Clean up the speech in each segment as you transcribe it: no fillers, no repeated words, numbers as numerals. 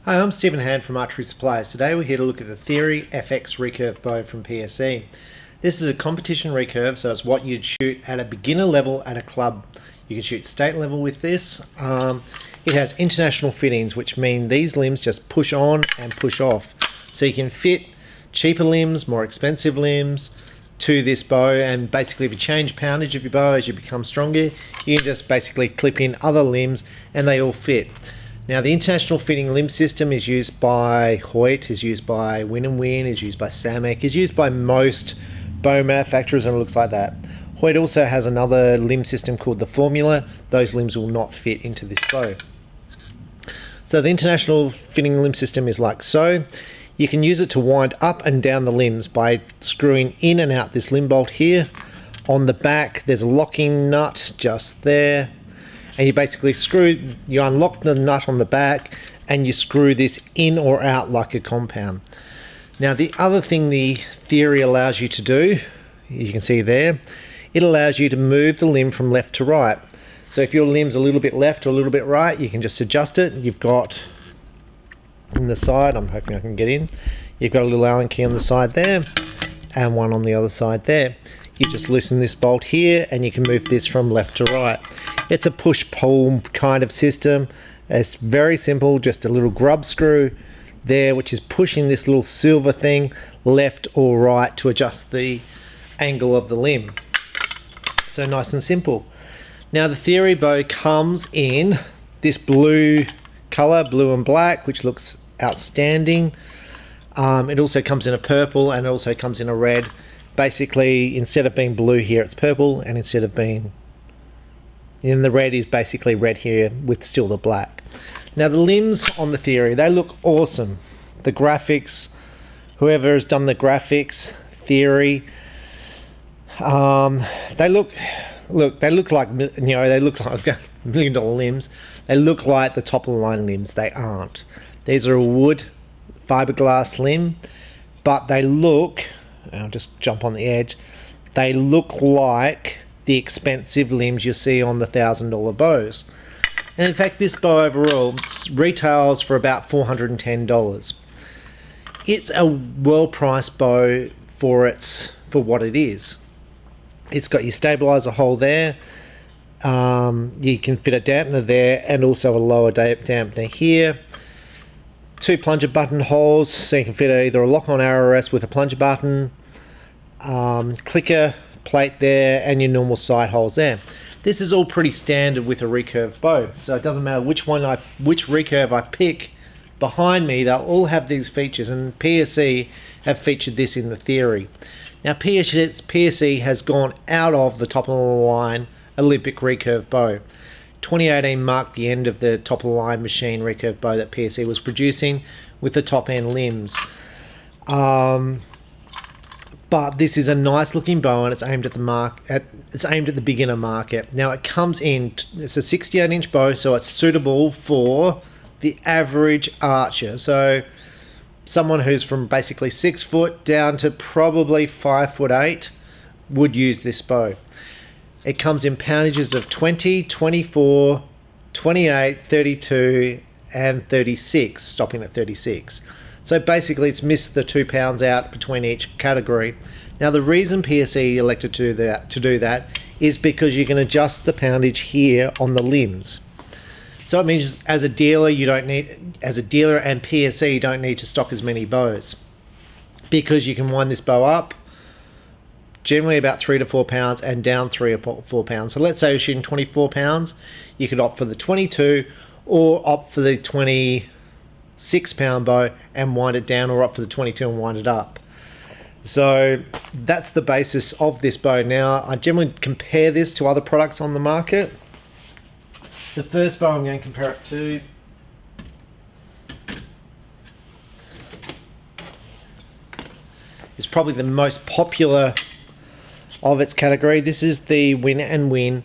Hi, I'm Stephen Hand from Archery Supplies. Today we're here to look at the Theory FX recurve bow from PSE. This is a competition recurve, so it's what you'd shoot at a beginner level at a club. You can shoot state level with this. It has international fittings, which mean these limbs just push on and push off. So you can fit cheaper limbs, more expensive limbs to this bow, and basically if you change poundage of your bow as you become stronger, you can just basically clip in other limbs and they all fit. Now the international fitting limb system is used by Hoyt, is used by Win & Win, is used by Samek, is used by most bow manufacturers, and it looks like that. Hoyt also has another limb system called the Formula. Those limbs will not fit into this bow. So the international fitting limb system is like so. You can use it to wind up and down the limbs by screwing in and out this limb bolt here. On the back there's a locking nut just there. And you basically you unlock the nut on the back and you screw this in or out like a compound. Now the other thing the Theory allows you to do, you can see there, it allows you to move the limb from left to right. So if your limb's a little bit left or a little bit right, you can just adjust it. You've got in the side, I'm hoping I can get in, you've got a little Allen key on the side there and one on the other side there. You just loosen this bolt here and you can move this from left to right. It's a push-pull kind of system. It's very simple, just a little grub screw there which is pushing this little silver thing left or right to adjust the angle of the limb. So nice and simple. Now the Theory bow comes in this blue color, blue and black, which looks outstanding. It also comes in a purple and it also comes in a red. Basically, instead of being blue here, it's purple, and instead of being in the red is basically red here with still the black. Now the limbs on the Theory, they look awesome. The graphics, whoever has done the graphics, Theory, they look like, they look like $1 million limbs. They look like the top of the line limbs. They aren't. These are a wood fiberglass limb, but they look, I'll just jump on the edge, they look like the expensive limbs you see on the $1,000 bows. And in fact this bow overall retails for about $410. It's a well-priced bow for what it is. It's got your stabilizer hole there, you can fit a dampener there and also a lower dampener here. Two plunger button holes, so you can fit either a lock-on arrow rest with a plunger button, clicker plate there, and your normal side holes there. This is all pretty standard with a recurve bow, so it doesn't matter which recurve I pick behind me, they'll all have these features, and PSE have featured this in the Theory. Now PSE has gone out of the top of the line Olympic recurve bow. 2018 marked the end of the top of the line machine recurve bow that PSE was producing with the top end limbs. But this is a nice looking bow and it's aimed at the beginner market. Now it comes in, it's a 68-inch bow, so it's suitable for the average archer. So someone who's from basically 6 foot down to probably 5'8" would use this bow. It comes in poundages of 20, 24, 28, 32 and 36, stopping at 36. So basically it's missed the 2 pounds out between each category. Now the reason PSE elected to do that is because you can adjust the poundage here on the limbs. So it means as a dealer and PSE don't need to stock as many bows, because you can wind this bow up generally about 3 to 4 pounds and down 3 or 4 pounds. So let's say you're shooting 24 pounds, you could opt for the 22 or opt for the 26 pound bow and wind it down, or opt for the 22 and wind it up. So that's the basis of this bow. Now I generally compare this to other products on the market. The first bow I'm going to compare it to is probably the most popular of its category. This is the Win & Win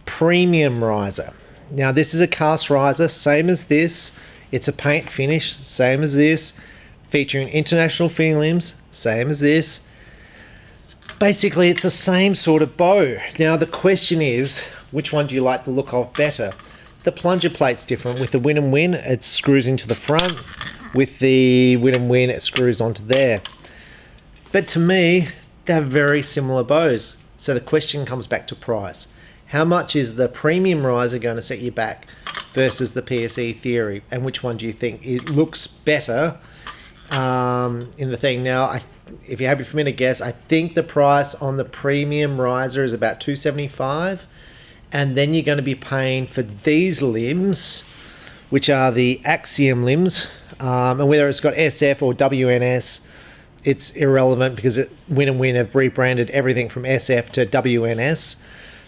Premium Riser. Now this is a cast riser, same as this. It's a paint finish, same as this. Featuring international fitting limbs, same as this. Basically it's the same sort of bow. Now the question is, which one do you like the look of better? The plunger plate's different. With the Win and Win, it screws into the front. With the Win and Win, it screws onto there. But to me, they're very similar bows. So the question comes back to price. How much is the premium riser going to set you back versus the PSE Theory? And which one do you think it looks better in the thing? Now, if you're happy for me to guess, I think the price on the premium riser is about $275, and then you're going to be paying for these limbs, which are the Axiom limbs, and whether it's got SF or WNS, it's irrelevant because Win and Win have rebranded everything from SF to WNS.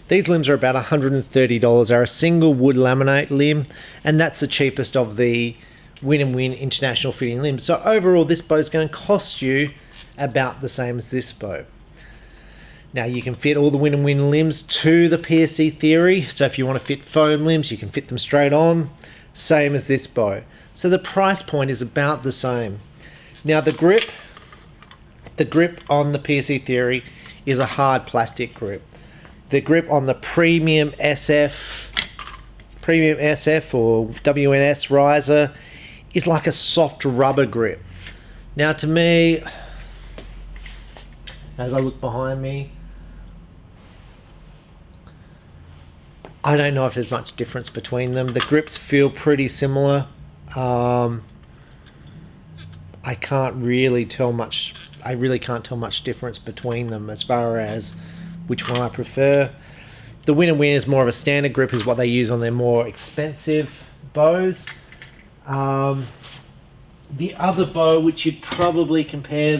These limbs are about $130. They're a single wood laminate limb, and that's the cheapest of the Win and Win international fitting limbs. So overall, this bow is going to cost you about the same as this bow. Now you can fit all the Win and Win limbs to the PSE Theory. So if you want to fit foam limbs, you can fit them straight on, same as this bow. So the price point is about the same. Now the grip on the PSE Theory is a hard plastic grip. The grip on the premium SF or WNS riser is like a soft rubber grip. Now to me, as I look behind me, I don't know if there's much difference between them. The grips feel pretty similar. I really can't tell much difference between them as far as which one I prefer. The Win and Win is more of a standard grip, is what they use on their more expensive bows. The other bow, which you'd probably compare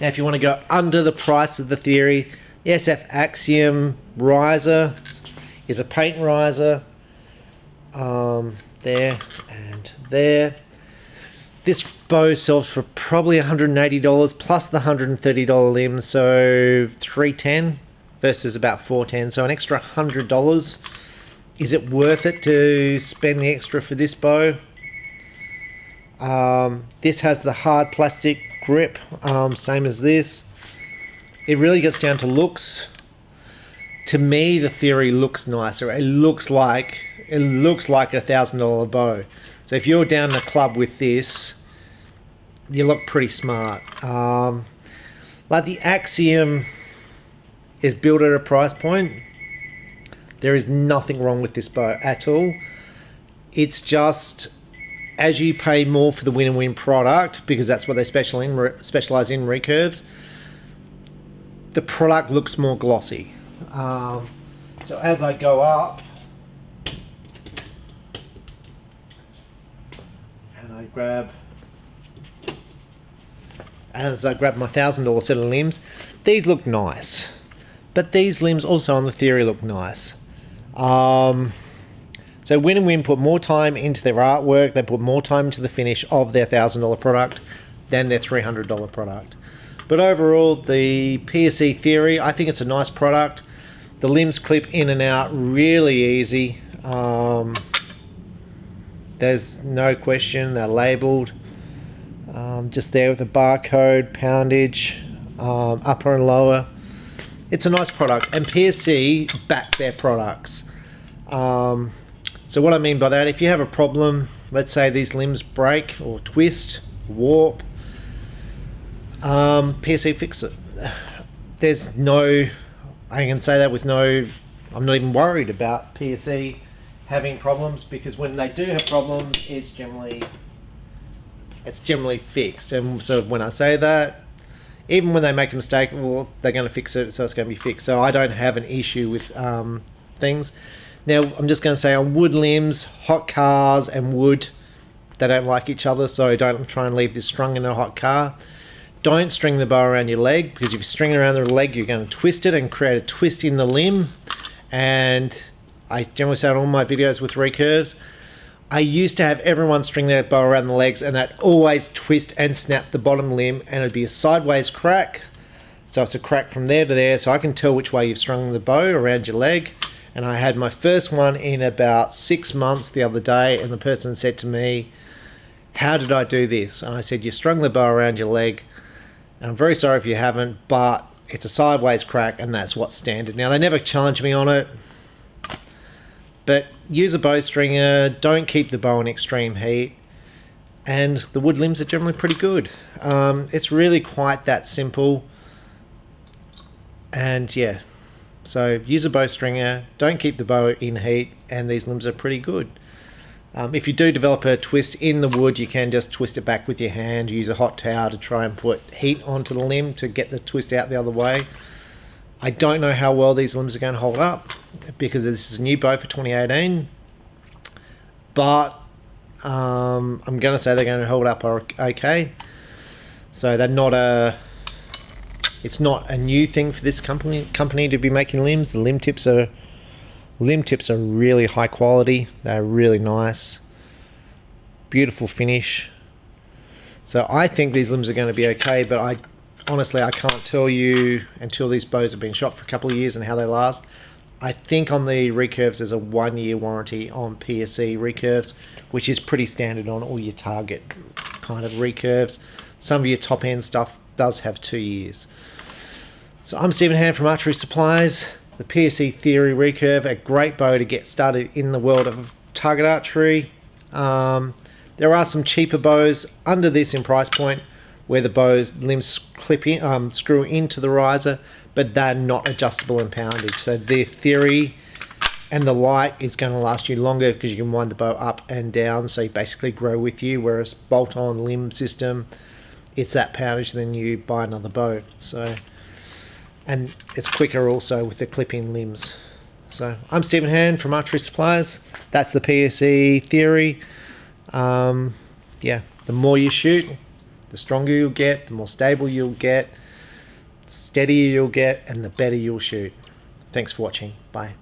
now if you want to go under the price of the Theory, the SF Axiom riser is a paint riser. There and there. This bow sells for probably $180 plus the $130 limb, so $310 versus about $410, so an extra $100. Is it worth it to spend the extra for this bow? This has the hard plastic grip, same as this. It really gets down to looks. To me, the Theory looks nicer. It looks like a $1,000 bow. So if you're down in a club with this, you look pretty smart. Like the Axiom is built at a price point. There is nothing wrong with this bow at all. It's just as you pay more for the Win and Win product, because that's what they specialize in, recurves, the product looks more glossy. So as I go up, and I grab my $1,000 set of limbs, these look nice, but these limbs also on the Theory look nice. So Win and Win put more time into their artwork, they put more time into the finish of their $1,000 product than their $300 product. But overall, the PSE Theory, I think it's a nice product. The limbs clip in and out really easy. There's no question, they're labelled. Just there with the barcode, poundage, upper and lower. It's a nice product, and PSE back their products. So what I mean by that, if you have a problem, let's say these limbs break or twist, warp, PSE fix it. There's no, I can say that with no, I'm not even worried about PSE having problems, because when they do have problems, it's generally fixed. And so when I say that, even when they make a mistake, well, they're going to fix it, so it's going to be fixed. So I don't have an issue with things. Now, I'm just going to say on wood limbs, hot cars and wood, they don't like each other, so don't try and leave this strung in a hot car. Don't string the bow around your leg, because if you string it around the leg, you're going to twist it and create a twist in the limb. And I generally say on all my videos with recurves, I used to have everyone string their bow around the legs, and that always twist and snap the bottom limb, and it'd be a sideways crack. So it's a crack from there to there, so I can tell which way you've strung the bow around your leg. And I had my first one in about 6 months the other day, and the person said to me, "How did I do this?" And I said, "You strung the bow around your leg. And I'm very sorry if you haven't, but it's a sideways crack, and that's what's standard. Now, they never challenge me on it, but use a bowstringer, don't keep the bow in extreme heat, and the wood limbs are generally pretty good. It's really quite that simple. And yeah, so use a bowstringer, don't keep the bow in heat, and these limbs are pretty good. If you do develop a twist in the wood, you can just twist it back with your hand, use a hot towel to try and put heat onto the limb to get the twist out the other way. I don't know how well these limbs are going to hold up because this is a new bow for 2018, but I'm going to say they're going to hold up okay. So they're not it's not a new thing for this company to be making limbs. The limb tips are really high quality. They're really nice, beautiful finish. So I think these limbs are going to be okay, but honestly I can't tell you until these bows have been shot for a couple of years and how they last. I think on the recurves there's a 1-year warranty on PSE recurves, which is pretty standard on all your target kind of recurves. Some of your top end stuff does have 2 years. So I'm Stephen Hand from Archery Supplies. The PSE Theory Recurve, a great bow to get started in the world of target archery. There are some cheaper bows under this in price point where the bow's limbs clip in, screw into the riser, but they're not adjustable in poundage. So the theory and the light is going to last you longer because you can wind the bow up and down, so you basically grow with you, whereas bolt-on limb system, it's that poundage, then you buy another bow. So, and it's quicker also with the clip-in limbs. So I'm Stephen Hand from Archery Supplies. That's the PSE Theory. Yeah, the more you shoot, the stronger you'll get, the more stable you'll get, steadier you'll get, and the better you'll shoot. Thanks for watching. Bye.